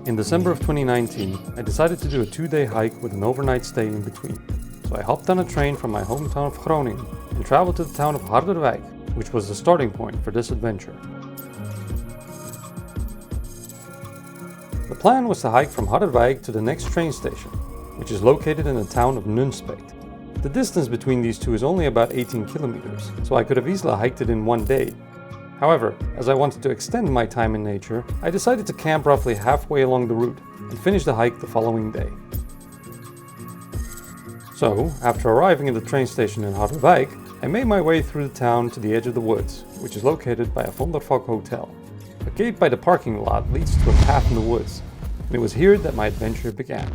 In December of 2019, I decided to do a 2-day hike with an overnight stay in between. So I hopped on a train from my hometown of Groningen and traveled to the town of Harderwijk, which was the starting point for this adventure. The plan was to hike from Harderwijk to the next train station, which is located in the town of Nunspeet. The distance between these two is only about 18 kilometers, so I could have easily hiked it in one day. However, as I wanted to extend my time in nature, I decided to camp roughly halfway along the route and finish the hike the following day. So, after arriving at the train station in Harderwijk, I made my way through the town to the edge of the woods, which is located by a Vondervalk hotel. A gate by the parking lot leads to a path in the woods, and it was here that my adventure began.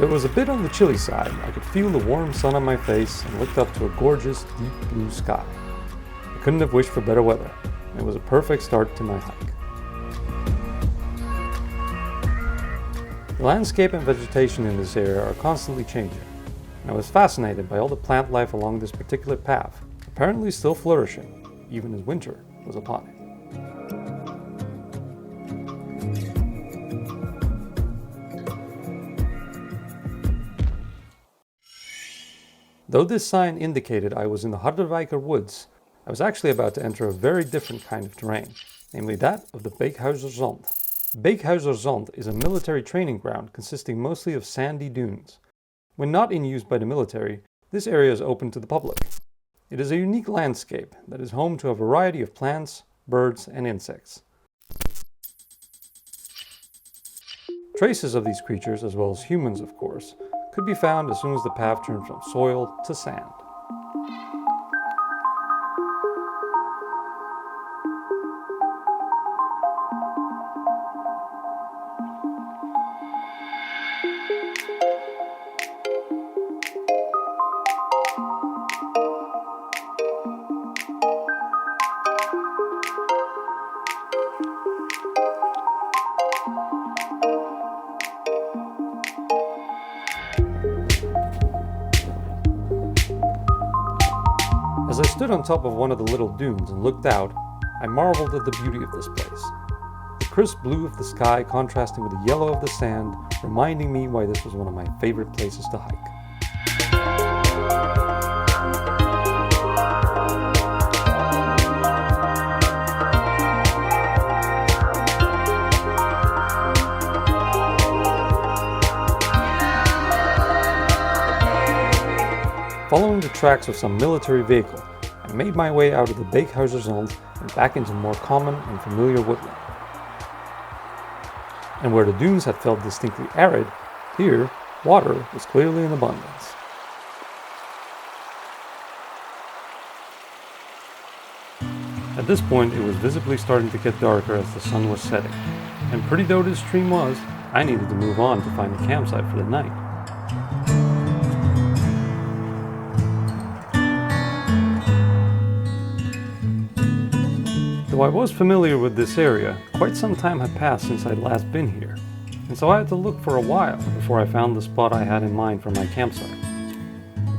It was a bit on the chilly side. I could feel the warm sun on my face and looked up to a gorgeous, deep blue sky. I couldn't have wished for better weather. It was a perfect start to my hike. The landscape and vegetation in this area are constantly changing, and I was fascinated by all the plant life along this particular path, apparently still flourishing, even as winter was upon it. Though this sign indicated I was in the Harderwijker woods, I was actually about to enter a very different kind of terrain, namely that of the Beekhuizer Zand. Beekhuizer Zand is a military training ground consisting mostly of sandy dunes. When not in use by the military, this area is open to the public. It is a unique landscape that is home to a variety of plants, birds, and insects. Traces of these creatures, as well as humans of course, could be found as soon as the path turned from soil to sand. As I stood on top of one of the little dunes and looked out, I marveled at the beauty of this place. The crisp blue of the sky contrasting with the yellow of the sand, reminding me why this was one of my favorite places to hike. Following the tracks of some military vehicle, I made my way out of the Beekhuizer Zand and back into more common and familiar woodland. And where the dunes had felt distinctly arid, here water was clearly in abundance. At this point it was visibly starting to get darker as the sun was setting, and pretty though this stream was, I needed to move on to find a campsite for the night. Though I was familiar with this area, quite some time had passed since I'd last been here, and so I had to look for a while before I found the spot I had in mind for my campsite.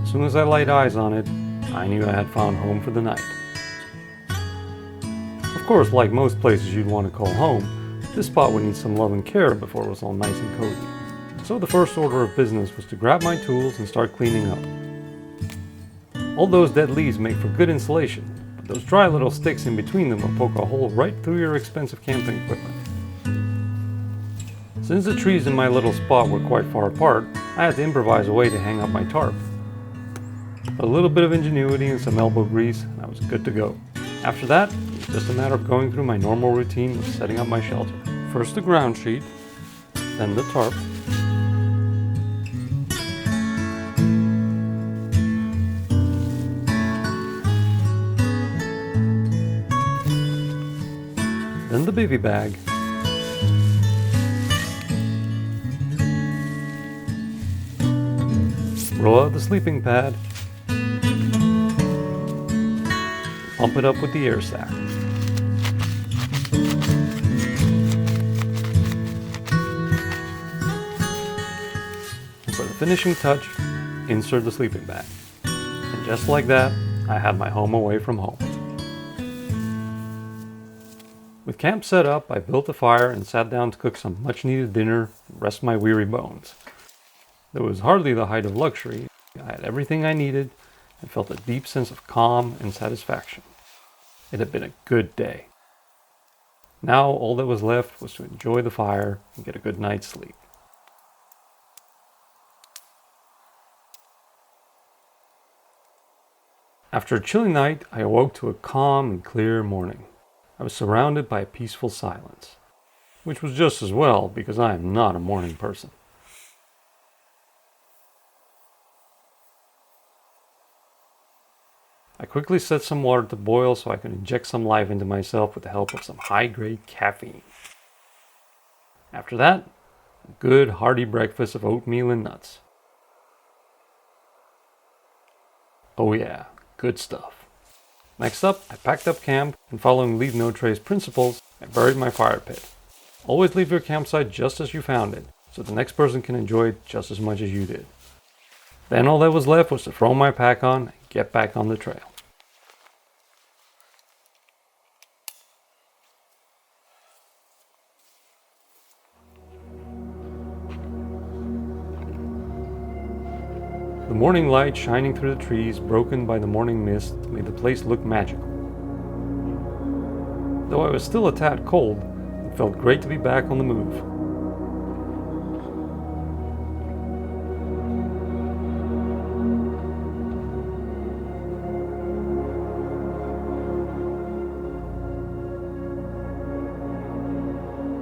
As soon as I laid eyes on it, I knew I had found home for the night. Of course, like most places you'd want to call home, this spot would need some love and care before it was all nice and cozy. So the first order of business was to grab my tools and start cleaning up. All those dead leaves make for good insulation, those dry little sticks in between them will poke a hole right through your expensive camping equipment. Since the trees in my little spot were quite far apart, I had to improvise a way to hang up my tarp. A little bit of ingenuity and some elbow grease, and I was good to go. After that, it was just a matter of going through my normal routine of setting up my shelter. First the ground sheet, then the tarp, then the bivy bag, roll out the sleeping pad, pump it up with the air sac. And for the finishing touch, insert the sleeping bag. And just like that, I had my home away from home. With camp set up, I built a fire and sat down to cook some much-needed dinner and rest my weary bones. Though it was hardly the height of luxury, I had everything I needed and felt a deep sense of calm and satisfaction. It had been a good day. Now all that was left was to enjoy the fire and get a good night's sleep. After a chilly night, I awoke to a calm and clear morning. I was surrounded by a peaceful silence, which was just as well because I am not a morning person. I quickly set some water to boil so I could inject some life into myself with the help of some high-grade caffeine. After that, a good hearty breakfast of oatmeal and nuts. Oh yeah, good stuff. Next up, I packed up camp, and following Leave No Trace principles, I buried my fire pit. Always leave your campsite just as you found it, so the next person can enjoy it just as much as you did. Then all that was left was to throw my pack on and get back on the trail. The morning light shining through the trees, broken by the morning mist, made the place look magical. Though I was still a tad cold, it felt great to be back on the move.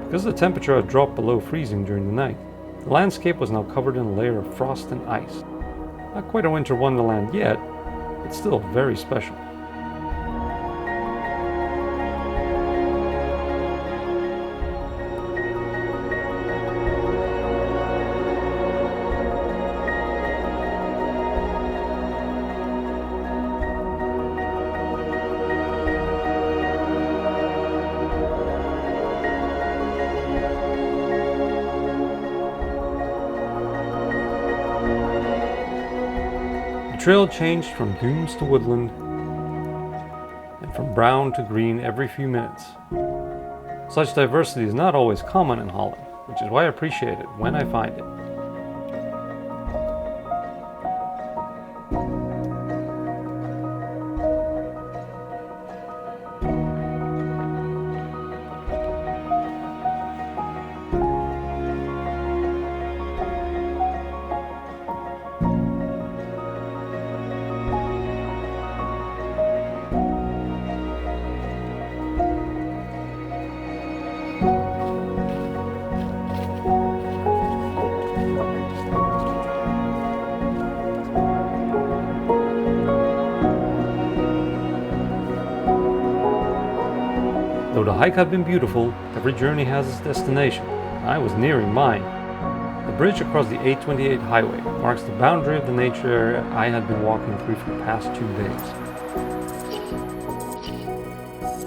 Because the temperature had dropped below freezing during the night, the landscape was now covered in a layer of frost and ice. Not quite a winter wonderland yet, but still very special. The trail changed from dunes to woodland and from brown to green every few minutes. Such diversity is not always common in Holland, which is why I appreciate it when I find it. Though the hike had been beautiful, every journey has its destination, and I was nearing mine. The bridge across the 828 highway marks the boundary of the nature area I had been walking through for the past 2 days.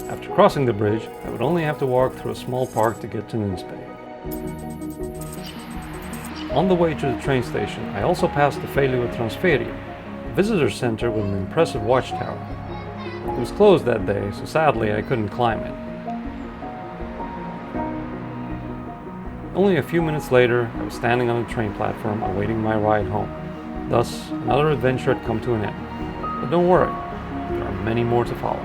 After crossing the bridge, I would only have to walk through a small park to get to Nunspeet. On the way to the train station, I also passed the Transferia, a visitor center with an impressive watchtower. It was closed that day, so sadly I couldn't climb it. Only a few minutes later, I was standing on a train platform awaiting my ride home. Thus, another adventure had come to an end. But don't worry, there are many more to follow.